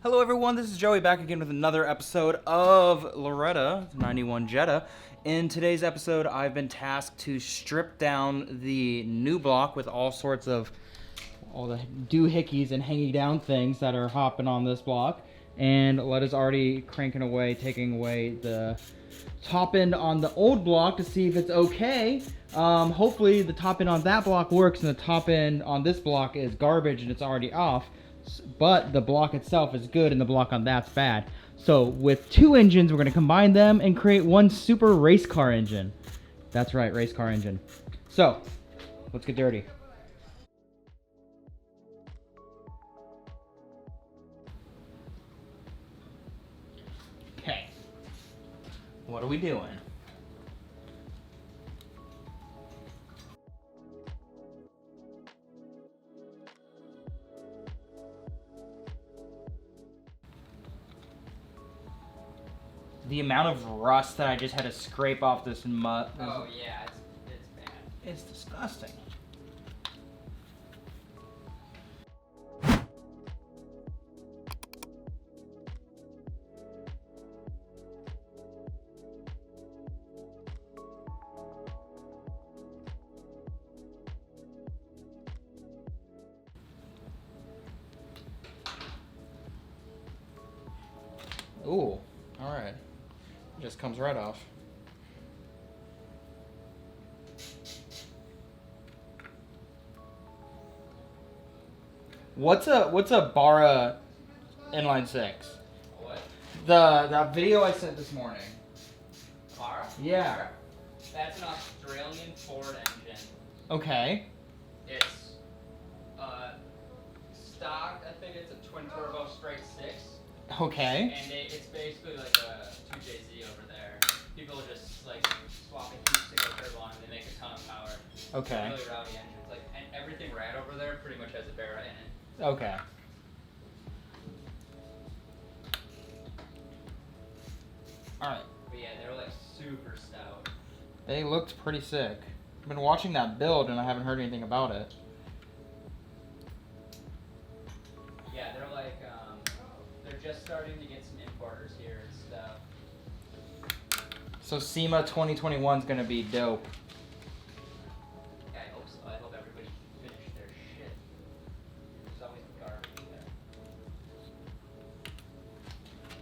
Hello everyone, this is Joey back again with another episode of Loretta 91 Jetta. In today's episode, I've been tasked to strip down the new block with all sorts of all the doohickeys and hanging down things that are hopping on this block. And Loretta's already cranking away, taking away the top end on the old block to see if it's okay. Hopefully the top end on that block works and the top end on this block is garbage and it's already off. But the block itself is good and the block on that's bad. So with two engines, we're going to combine them and create one super race car engine. That's right, race car engine. So let's get dirty. Okay, what are we doing? The amount of rust that I just had to scrape off this mud. Oh yeah, it's bad. It's disgusting. Ooh, all right. Just comes right off. What's a Bara inline six? What? The video I sent this morning. Car? Yeah. That's an Australian Ford engine. Okay. It's stock. I think it's a twin turbo straight six. Okay. And it's basically like a 2JZ over there. People are just like swapping two single turbo on and they make a ton of power. Okay. Really rowdy engines. Like, and everything rad over there pretty much has a Bara in it. Okay. Alright. But yeah, they're like super stout. They looked pretty sick. I've been watching that build and I haven't heard anything about it. Yeah, they're like they're just starting to get some importers here and stuff. So SEMA 2021 is gonna be dope. Yeah, I hope so. I hope everybody finished their shit. There's always garbage there.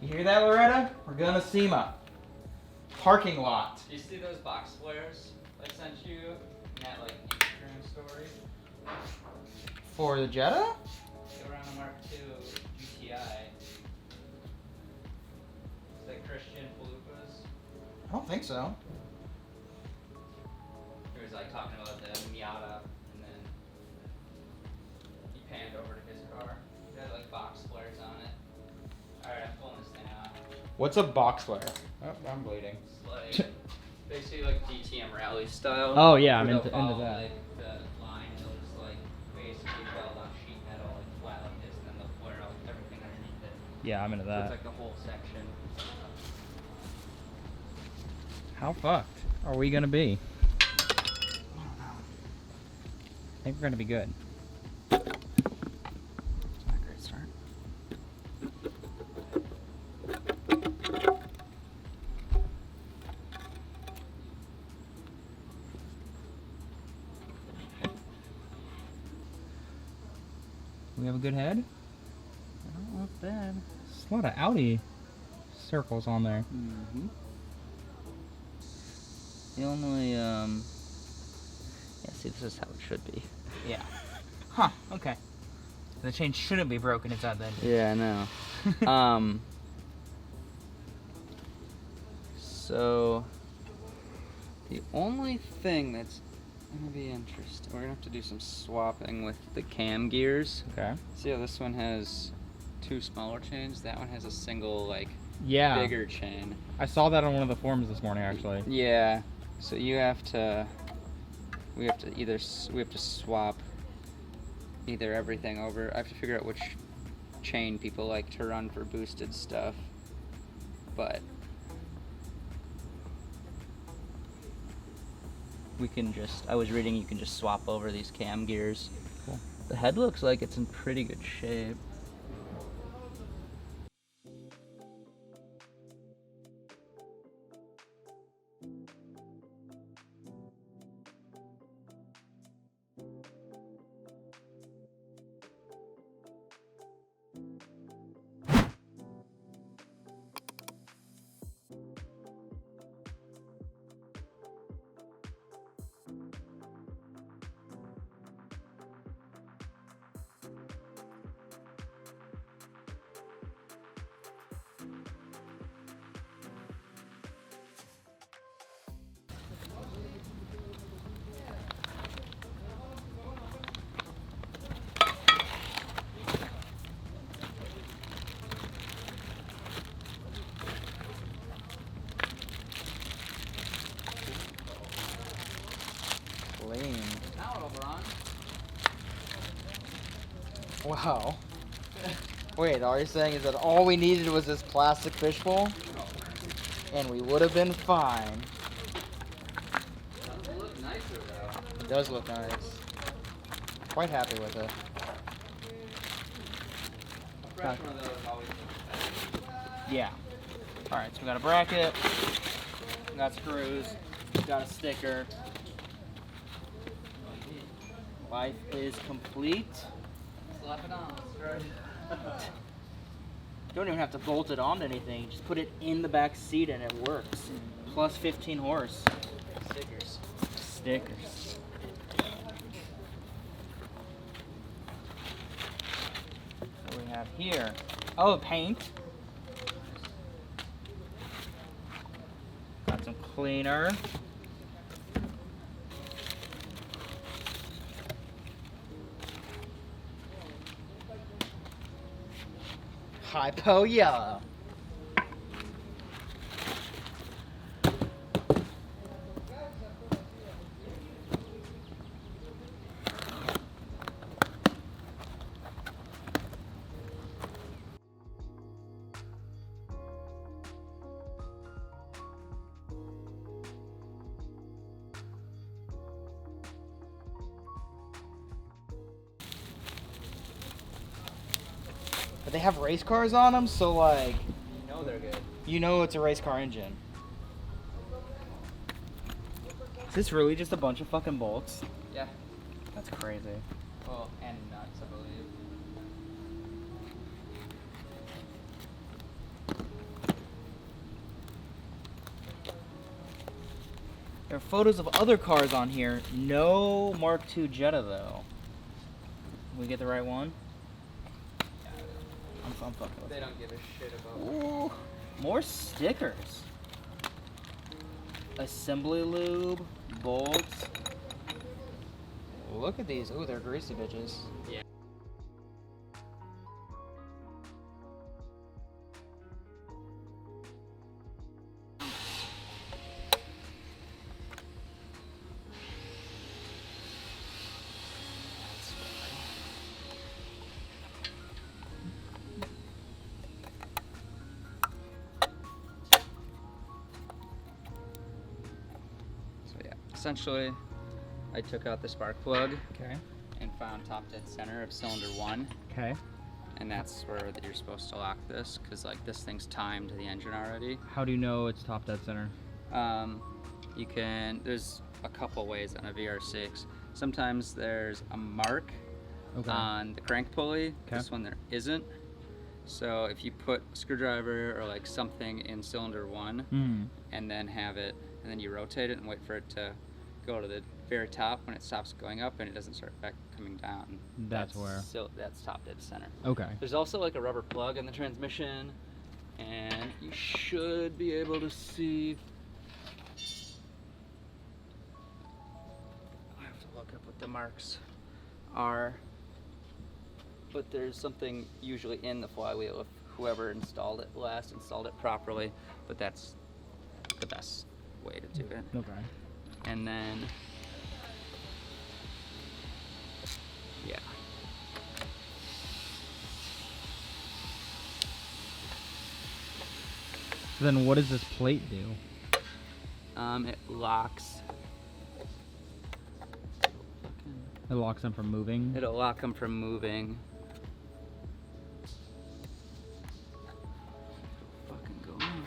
You hear that, Loretta? We're gonna SEMA. Parking lot. Do you see those box flares I sent you in that like Instagram story? For the Jetta? Go around the Mark II GTI. It's like Christian Falupas. I don't think so. He was like talking about the Miata, and then he panned over to his car. It had like box flares on it. Alright, I'm pulling this thing out. What's a box flare? Oh, I'm bleeding. It's like basically like DTM rally style. Oh yeah, I'm Where into they'll follow, that. Like the line, and they'll just like basically weld on sheet metal like flat like this, and then they'll flare out everything underneath it. Yeah, I'm into So it's that. like the whole section. How fucked are we gonna be? I think we're gonna be good. It's not a great start. We have a good head? I don't look bad. There's a lot of Audi circles on there. Mm-hmm. The only, yeah, see, this is how it should be. Yeah. Huh, okay. The chain shouldn't be broken inside the engine. Yeah, I know. So, the only thing that's gonna be interesting, we're gonna have to do some swapping with the cam gears. Okay. See how this one has two smaller chains? That one has a single, like, Yeah. bigger chain. I saw that on one of the forums this morning, actually. Yeah, so we have to swap either everything over. I have to figure out which chain people like to run for boosted stuff. But we can just, I was reading you can just swap over these cam gears. Cool. The head looks like it's in pretty good shape. Wow. Wait, all you're saying is that all we needed was this plastic fishbowl? And we would have been fine. Doesn't look nicer though. It does look nice. Quite happy with it. A fresh one of those always looks better. Yeah. Alright, so we got a bracket, we got screws, we got a sticker. Life is complete. Slap it on. Right. You don't even have to bolt it onto anything. Just put it in the back seat and it works. Plus 15 horse. Stickers. Stickers. What do we have here? Oh, paint. Got some cleaner. Hypo yellow. But they have race cars on them, so like, You know they're good. you know it's a race car engine. Is this really just a bunch of fucking bolts? Yeah. That's crazy. Well, and nuts, I believe. There are photos of other cars on here. No Mark II Jetta though. We get the right one? I'm fucking with They it. don't give a shit about. Ooh, more stickers. Assembly lube, bolts. Look at these. Ooh, they're greasy bitches. Yeah. So yeah, essentially, I took out the spark plug Okay. and found top dead center of cylinder 1, Okay. and that's where you're supposed to lock this, because like this thing's timed to the engine already. How do you know it's top dead center? You can, there's a couple ways on a VR6. Sometimes there's a mark Okay. on the crank pulley. Okay. This one there isn't. So if you put a screwdriver or like something in cylinder 1 Hmm. and then have it, and then you rotate it and wait for it to go to the very top when it stops going up and it doesn't start back coming down. That's where. So that's top dead center. Okay. There's also like a rubber plug in the transmission, and you should be able to see. I have to look up what the marks are, but there's something usually in the flywheel if whoever installed it last installed it properly, but that's the best way to do it. Okay. And then, yeah. Then what does this plate do? It locks. It locks them from moving. It'll lock them from moving. Fucking go on.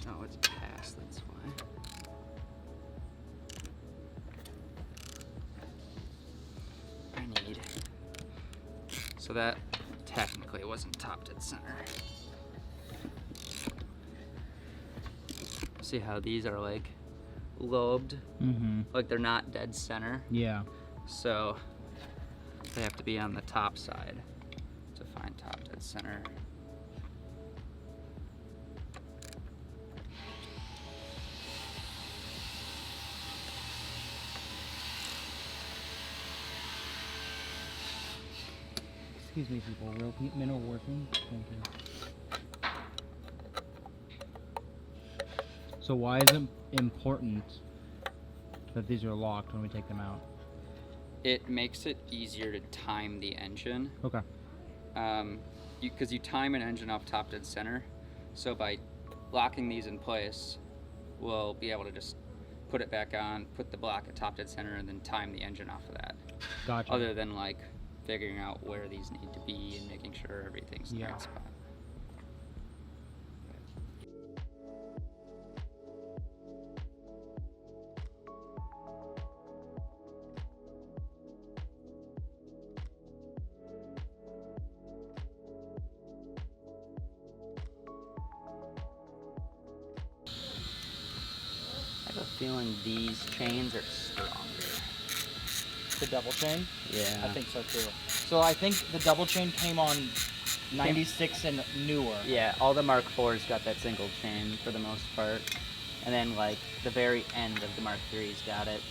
No, it's past, that's why. I need. So that technically wasn't top dead center. See how these are like lobed? Mm-hmm. Like they're not dead center. Yeah. So they have to be on the top side to find top dead center. Excuse me, people. Real men are working. Thank you. So why is it important that these are locked when we take them out? It makes it easier to time the engine. Okay. Because you time an engine off top dead center. So by locking these in place, we'll be able to just put it back on, put the block at top dead center, and then time the engine off of that. Gotcha. Other than like figuring out where these need to be and making sure everything's in the right spot. I have a feeling these chains are stronger. The double chain? Yeah. I think so too. So I think the double chain came on 96 and newer. Yeah, all the Mark IVs got that single chain for the most part. And then like the very end of the Mark III's got it.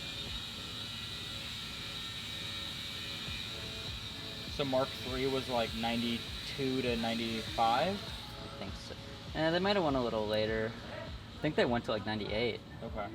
So Mark III was like 92 to 95? I think so. They might have went a little later. I think they went to like 98. Okay.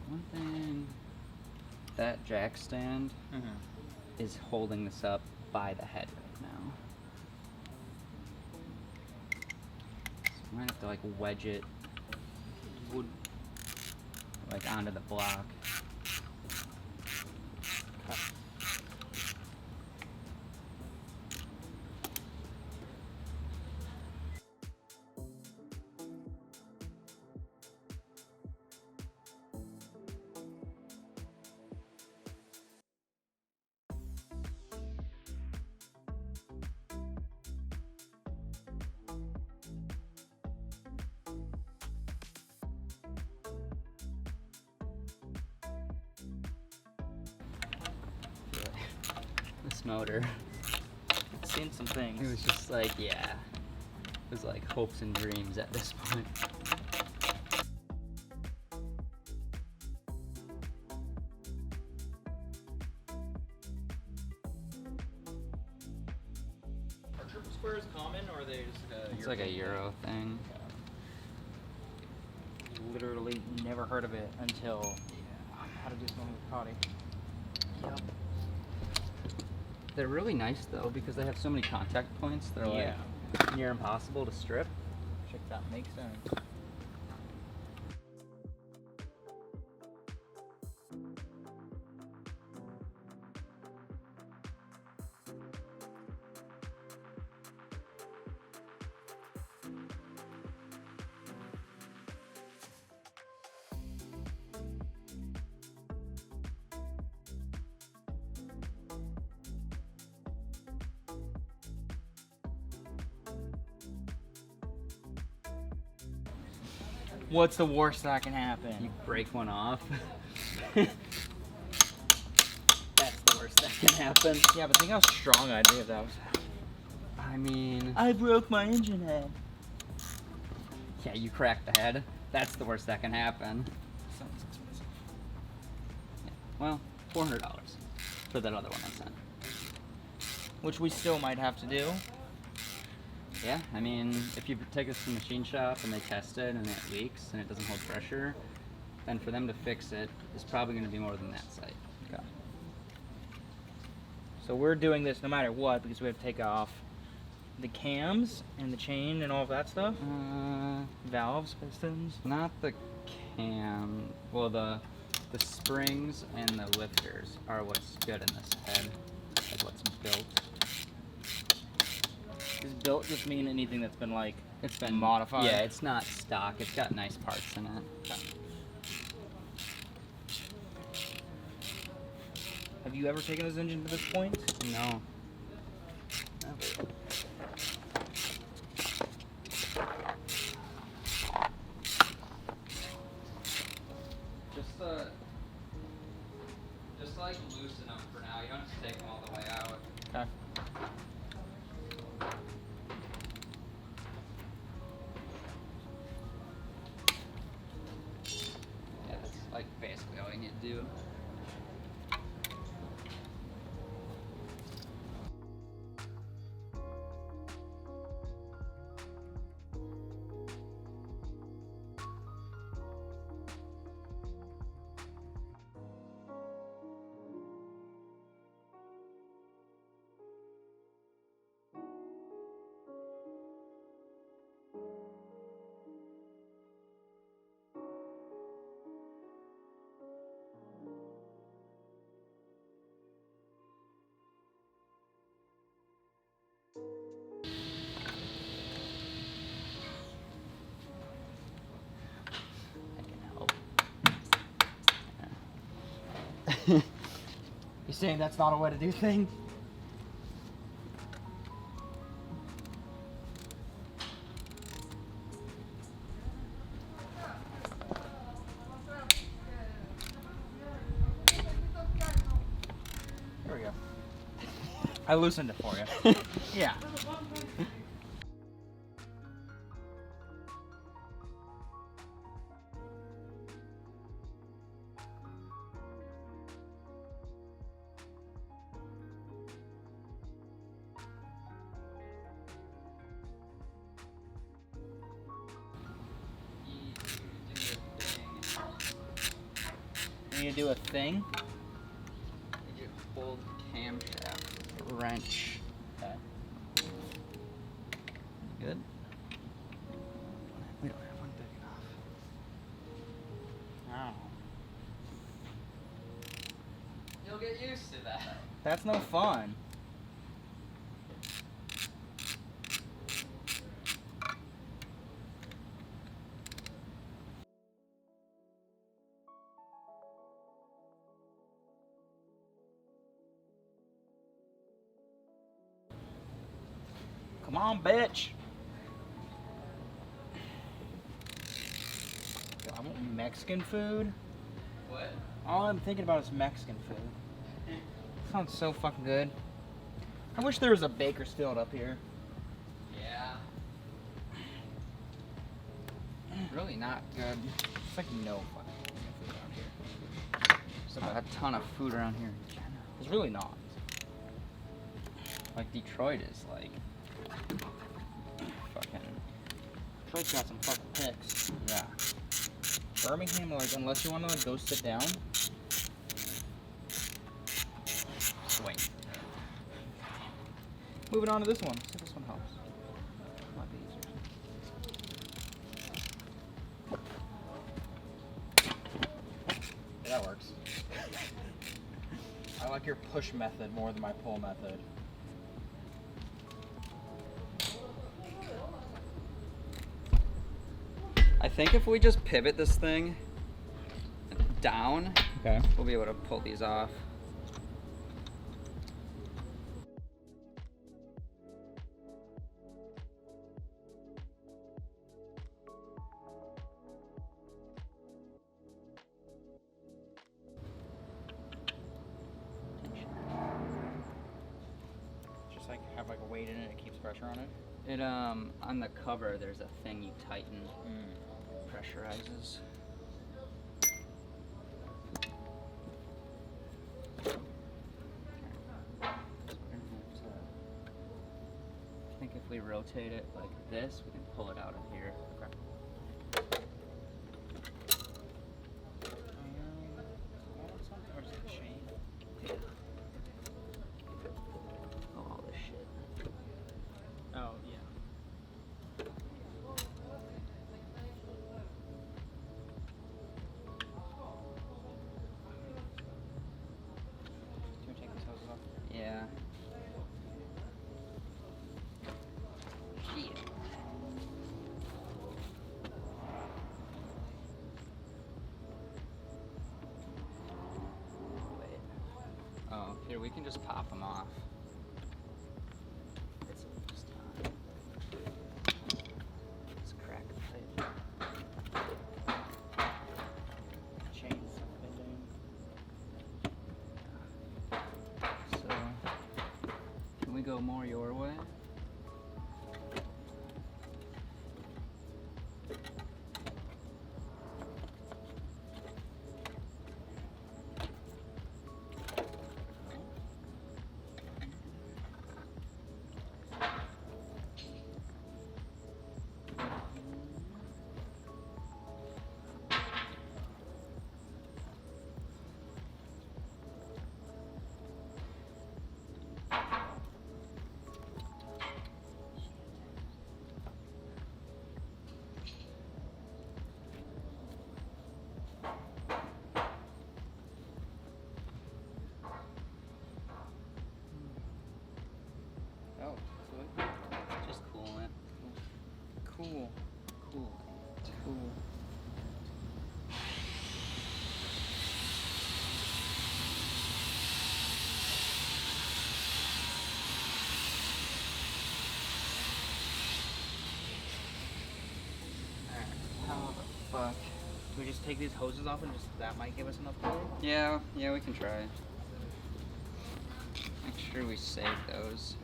One thing, that jack stand is holding this up by the head right now. So I might have to like wedge it like onto the block. This motor. I've seen some things. It was just like, yeah. It was like hopes and dreams at this point. Are triple squares common, or are they just It's like a Euro thing. Literally never heard of it until how to do something with Cotty. Yep. They're really nice though because they have so many contact points. They're like near impossible to strip. Check that, makes sense. What's the worst that can happen? You break one off. That's the worst that can happen. Yeah, but think how strong I'd be if that was. I mean, I broke my engine head. yeah, you cracked the head. That's the worst that can happen. Sounds expensive. Yeah. Well, $400 for that other one I sent. Which we still might have to do. Yeah, I mean, if you take this to the machine shop and they test it and it leaks and it doesn't hold pressure, then for them to fix it is probably going to be more than that site. Okay. So we're doing this no matter what because we have to take off the cams and the chain and all of that stuff. Uh, Valves, pistons. Not the cam. Well, the The springs and the lifters are what's good in this head. Like what's built. Does built just mean anything that's been like It's been modified? Yeah, it's not stock. It's got nice parts in it. Have you ever taken this engine to this point? No. Never. Just like loosen them for now. You don't have to take them all the way out. Okay. Yeah, that's like basically all you need to do. I can help. You saying that's not a way to do things? There we go. I loosened it for you. Yeah. You need to do a thing? You hold the camshaft wrench. Okay. Good. We don't have one big enough. Ow. You'll get used to that. That's no fun. Come on, bitch. I want Mexican food. What? All I'm thinking about is Mexican food. Sounds so fucking good. I wish there was a Bakersfield up here. Yeah. Really not good. It's like no fucking Mexican food around here. There's a ton of food around here. It's really not. Like Detroit is like fucking. Detroit's got some fucking picks. Yeah. Birmingham, like, unless you want to like go sit down. Swing. Moving on to this one. See if this one helps. Might be easier. Yeah, that works. I like your push method more than my pull method. I think if we just pivot this thing down, Okay. we'll be able to pull these off. Just like have like a weight in it, it keeps pressure on it. It on the cover there's a thing you tighten, pressurizes. I think if we rotate it like this, we can pull it out of here. Or is it a chain? Oh, all this shit. Oh, yeah. we can just pop them off. It's just let's crack the pipe. Chains fitting. So, can we go more your way? Oh, so just coolant. Cool. Cool. Cool. How the fuck? Do we just take these hoses off and just that might give us enough coolant? Yeah, we can try. Make sure we save those.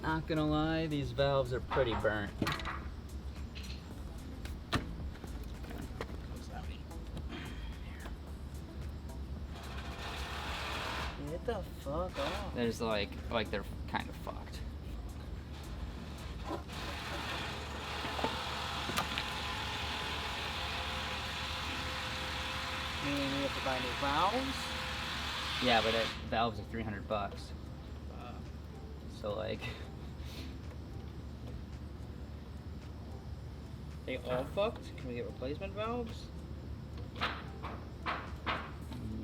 Not gonna lie, these valves are pretty burnt. Get the fuck off. There's like they're kind of fucked. Meaning we have to buy new valves? Yeah, but valves are $300. So like, They all fucked? Can we get replacement valves?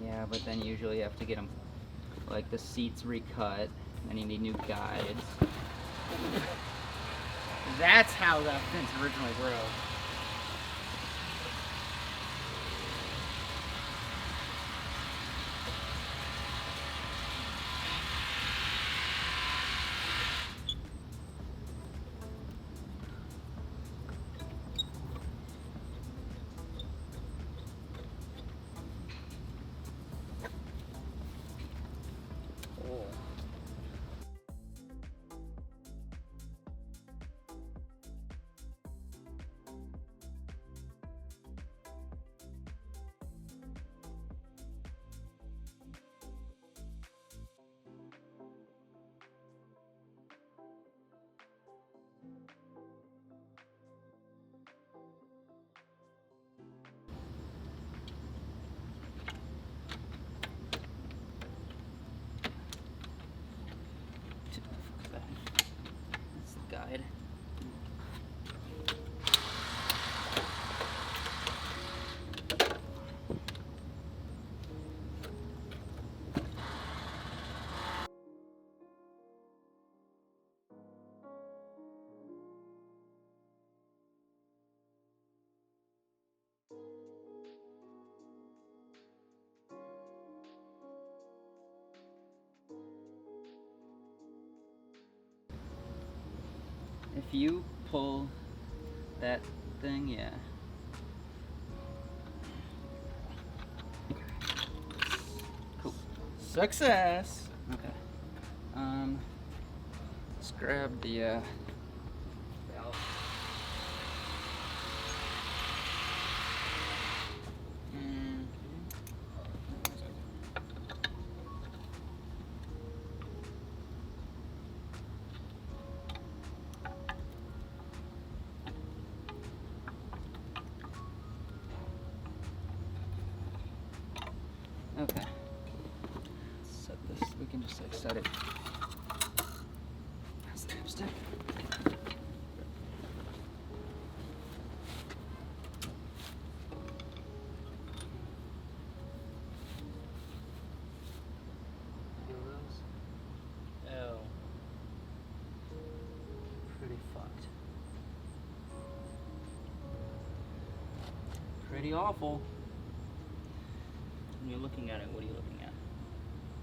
yeah, but then usually you have to get them, like the seats recut, and you need new guides. That's how that fence originally broke. That's the guide. If you pull that thing, yeah. Cool. Success! Okay. Let's grab the valve. Okay. so excited. That's the dipstick. Oh. Pretty fucked. Pretty awful. When you're looking at it, what are you looking at?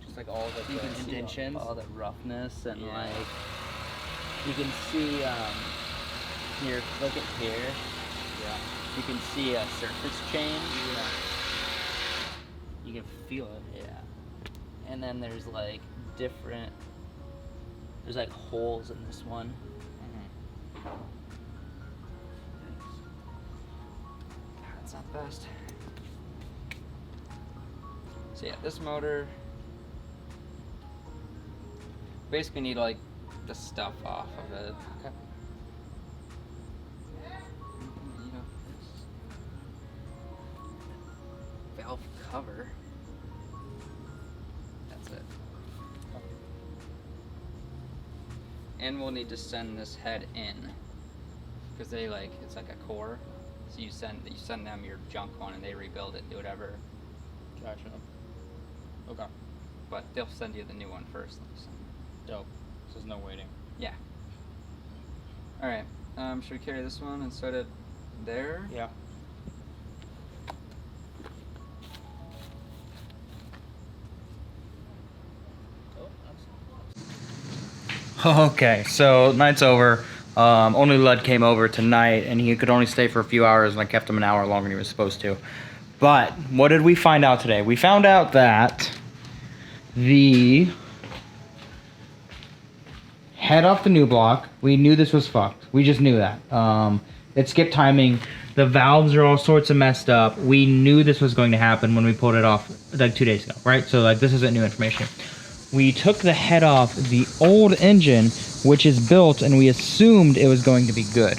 Just like all the You can see indentions. all the roughness and Yeah. like you can see here, look at here. Yeah. You can see a surface change. Yeah. You can feel it, yeah. And then there's like different, there's like holes in this one. That's not the best. So yeah, this motor basically need like the stuff off of it. Okay. You know, this valve cover. That's it. And we'll need to send this head in because they like it's like a core. So you send them your junk one and they rebuild it, do whatever. Gotcha. Okay. But they'll send you the new one first. So. Dope. So there's no waiting. Yeah. All right. Should we carry this one and set it there? Yeah. Okay, so night's over. Only Lud came over tonight, and he could only stay for a few hours, and I kept him an hour longer than he was supposed to. But what did we find out today? We found out that the head off the new block, we knew this was fucked. We just knew that. It skipped timing. The valves are all sorts of messed up. We knew this was going to happen when we pulled it off like 2 days ago, right? So like this isn't new information. We took the head off the old engine, which is built, and we assumed it was going to be good.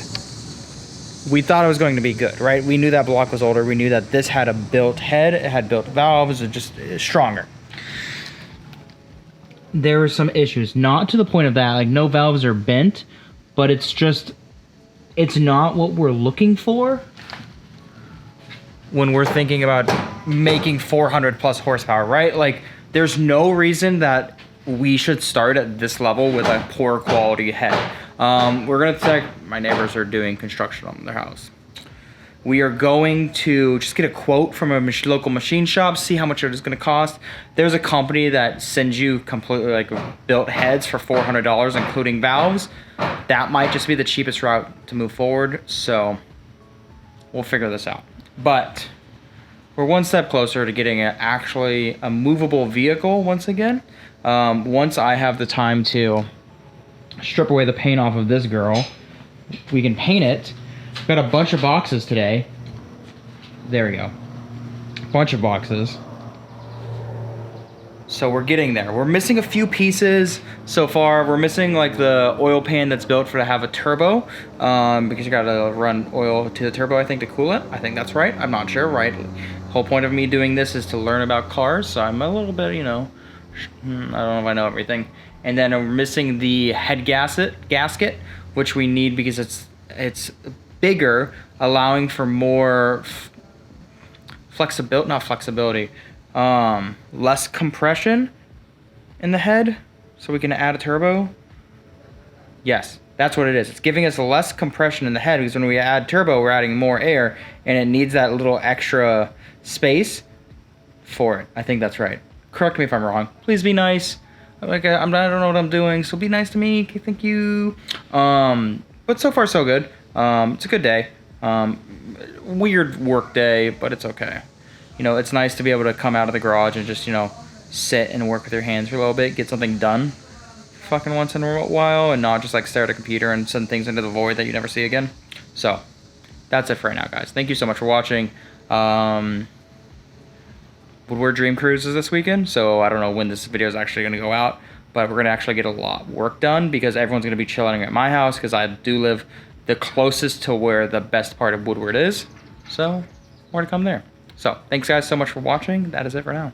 We thought it was going to be good, right? We knew that block was older. We knew that this had a built head, it had built valves, it just stronger. There were some issues, not to the point of that, like no valves are bent, but it's just, it's not what we're looking for when we're thinking about making 400 plus horsepower, right? Like, there's no reason that we should start at this level with a poor quality head. We're gonna check, my neighbors are doing construction on their house. We are going to just get a quote from a local machine shop, see how much it is gonna cost. There's a company that sends you completely like built heads for $400, including valves. That might just be the cheapest route to move forward, so we'll figure this out. But we're one step closer to getting actually a movable vehicle once again. Once I have the time to strip away the paint off of this girl, we can paint it. Got a bunch of boxes today. There we go. Bunch of boxes. So we're getting there. We're missing a few pieces so far. We're missing like the oil pan that's built for to have a turbo, because you gotta run oil to the turbo, I think, to cool it. I think that's right. I'm not sure, right? Whole point of me doing this is to learn about cars, so I'm a little bit, you know, I don't know if I know everything. And then we're missing the head gasket, which we need because it's bigger, allowing for more flexibility, less compression in the head, so we can add a turbo. Yes, that's what it is. It's giving us less compression in the head because when we add turbo, we're adding more air, and it needs that little extra space for it. I think that's right. Correct me if I'm wrong. Please be nice. Like I don't know what I'm doing, so be nice to me. Thank you. But so far so good. It's a good day. Weird work day, but it's okay. You know, it's nice to be able to come out of the garage and just, you know, sit and work with your hands for a little bit, get something done fucking once in a while, and not just like stare at a computer and send things into the void that you never see again. So that's it for right now, guys. Thank you so much for watching. Woodward Dream Cruise is this weekend, so I don't know when this video is actually going to go out, but we're going to actually get a lot of work done because everyone's going to be chilling at my house because I do live the closest to where the best part of Woodward is, so more to come there. So thanks guys so much for watching. That is it for now.